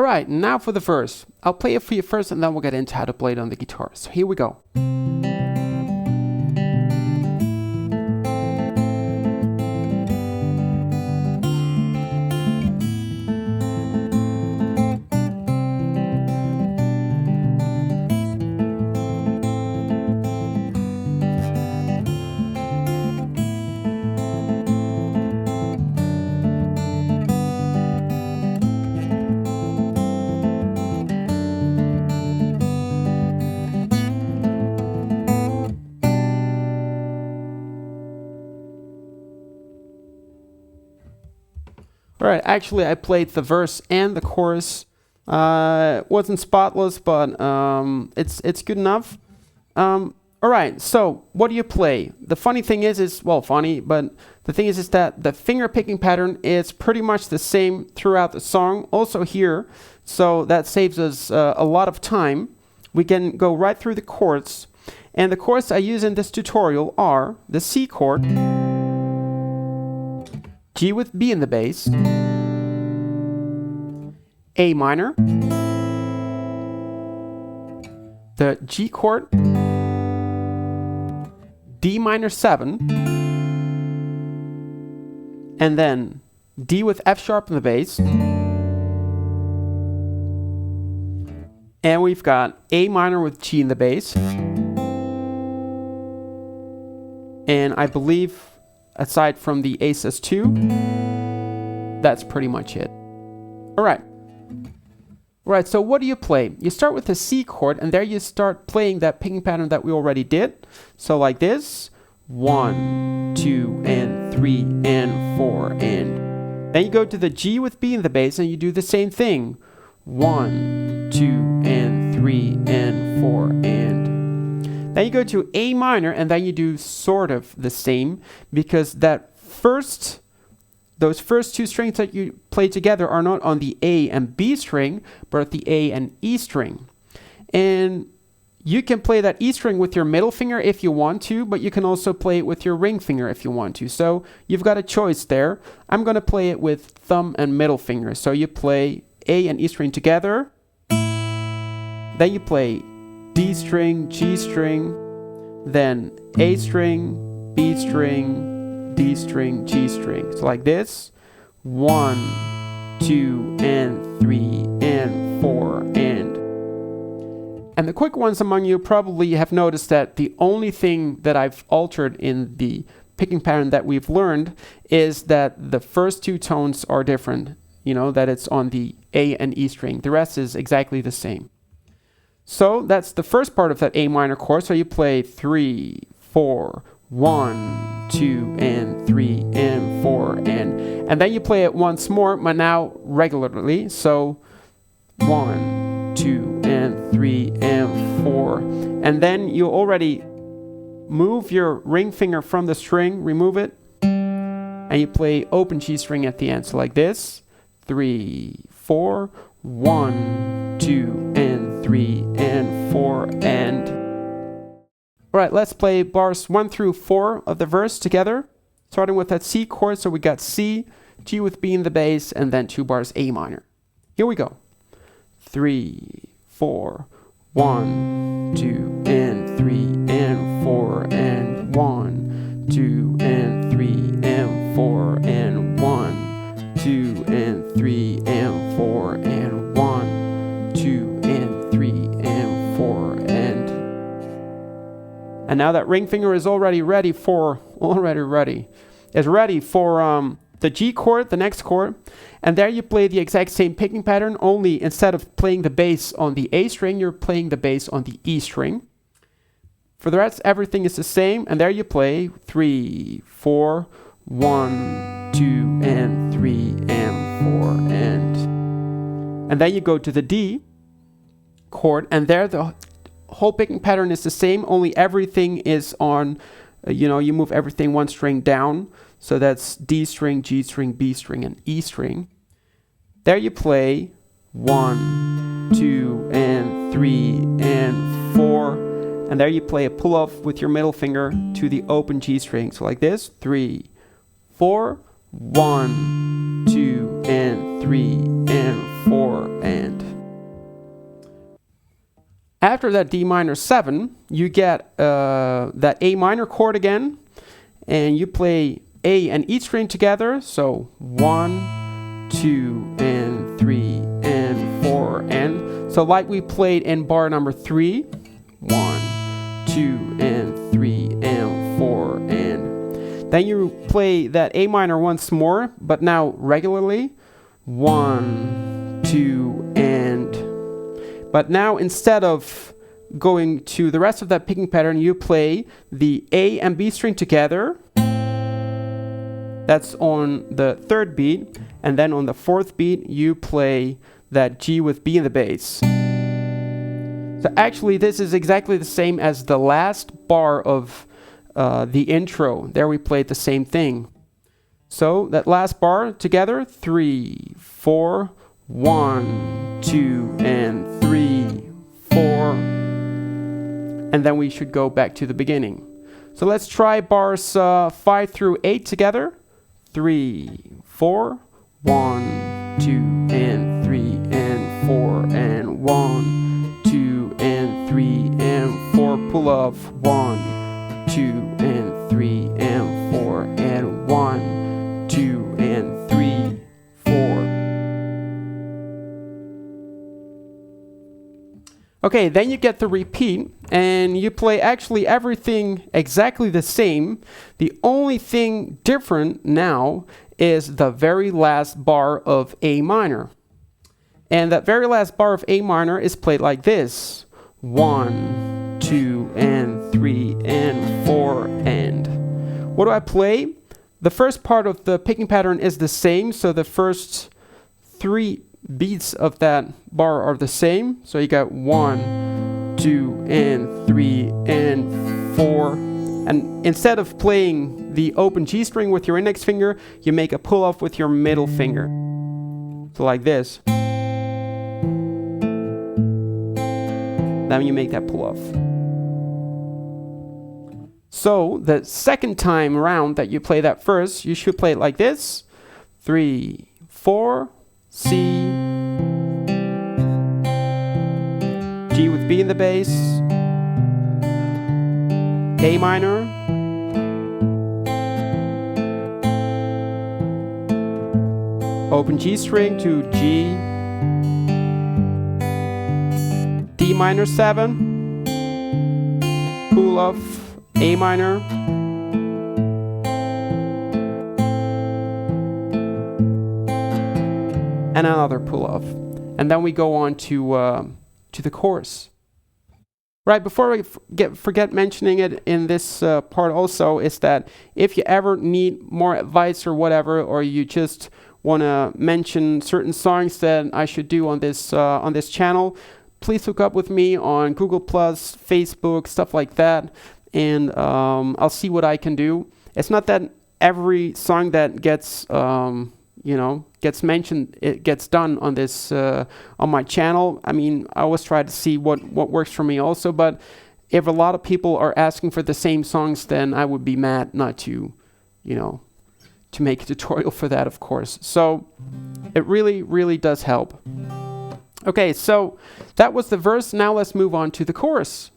Alright, now for the verse. I'll play it for you first and then we'll get into how to play it on the guitar. So here we go. Alright, actually I played the verse and the chorus. Wasn't spotless, but it's good enough. Alright, so what do you play? The funny thing is well, funny, but the thing is that the finger picking pattern is pretty much the same throughout the song, also here. So that saves us a lot of time. We can go right through the chords. And the chords I use in this tutorial are the C chord, G with B in the bass, A minor, the G chord, D minor 7, and then D with F sharp in the bass, and we've got A minor with G in the bass, and I believe aside from the A sus2, that's pretty much it. Alright. Right, so what do you play? You start with the C chord, and there you start playing that picking pattern that we already did. So like this, 1, 2, and 3, and 4, and then you go to the G with B in the bass, and you do the same thing. 1, 2, and 3, and 4, and then you go to A minor, and then you do sort of the same, because those first two strings that you play together are not on the A and B string, but at the A and E string. And you can play that E string with your middle finger if you want to, but you can also play it with your ring finger if you want to. So you've got a choice there. I'm going to play it with thumb and middle finger. So you play A and E string together. Then you play D string, G string, then A string, B string, D string, G string. So like this, 1, 2, and 3, and 4, and the quick ones among you probably have noticed that the only thing that I've altered in the picking pattern that we've learned is that the first two tones are different, you know, that it's on the A and E string. The rest is exactly the same. So that's the first part of that A minor chord. So you play 3, 4, 1, 2, and 3, and 4, and then you play it once more, but now regularly. So 1, 2, and 3, and 4, and then you already move your ring finger from the string, remove it, and you play open G string at the end. So like this, 3, 4, 1, 2, and 3, and 4, and... Alright, let's play bars 1 through 4 of the verse together, starting with that C chord. So we got C, G with B in the bass, and then 2 bars A minor. Here we go. 3, 4, 1, 2, and 3, and 4, and 1, 2, and 3, and 4, and 1, 2, and 3, and 4, and 1, 2, and 3, and 4, and now that ring finger is already ready for the G chord, the next chord, and there you play the exact same picking pattern, only instead of playing the bass on the A string, you're playing the bass on the E string. For the rest, everything is the same, and there you play 3, 4, 1, 2, and 3, and 4, and then you go to the D chord, and there the whole picking pattern is the same, only everything is on, you move everything one string down. So that's D string, G string, B string, and E string. There you play 1, 2, and 3, and 4. And there you play a pull off with your middle finger to the open G string. So like this, 3, 4, 1, 2, and 3, and 4. and. After that D minor 7, you get that A minor chord again, and you play A and E string together. So 1, 2, and 3, and 4, and. So like we played in bar number 3, 1, 2, and 3, and 4, and. Then you play that A minor once more, but now regularly. 1, 2, and. But now instead of going to the rest of that picking pattern, you play the A and B string together. That's on the 3rd beat. And then on the 4th beat, you play that G with B in the bass. So actually, this is exactly the same as the last bar of the intro. There we played the same thing. So that last bar together, 3, 4, 1, 2, and 3, 4. And then we should go back to the beginning. So let's try bars 5 through 8 together. 3, 4, 1, 2, and 3, and 4, and 1, 2, and 3, and 4. Pull off 1, 2, and 3, and 4, and 1, 2, and 3, 4. Okay, then you get the repeat, and you play actually everything exactly the same. The only thing different now is the very last bar of A minor. And that very last bar of A minor is played like this. 1, 2, and 3, and 4, and. What do I play? The first part of the picking pattern is the same, so the first 3 beats of that bar are the same. So you got 1, 2, and 3, and 4. And instead of playing the open G string with your index finger, you make a pull off with your middle finger. So like this. Then you make that pull off. So the second time around that you play that first, you should play it like this. 3, 4, C, G with B in the bass, A minor, open G string to G, D minor 7, pull off A minor, and another pull off. And then we go on to the chorus. Right, before we forget mentioning it in this part also, is that if you ever need more advice or whatever, or you just want to mention certain songs that I should do on this channel, please hook up with me on Google+, Facebook, stuff like that, and I'll see what I can do. It's not that every song that gets gets mentioned, it gets done on this on my channel. I mean, I always try to see what works for me also, but if a lot of people are asking for the same songs, then I would be mad not to, to make a tutorial for that, of course. So it really, really does help. Okay, so that was the verse. Now let's move on to the chorus.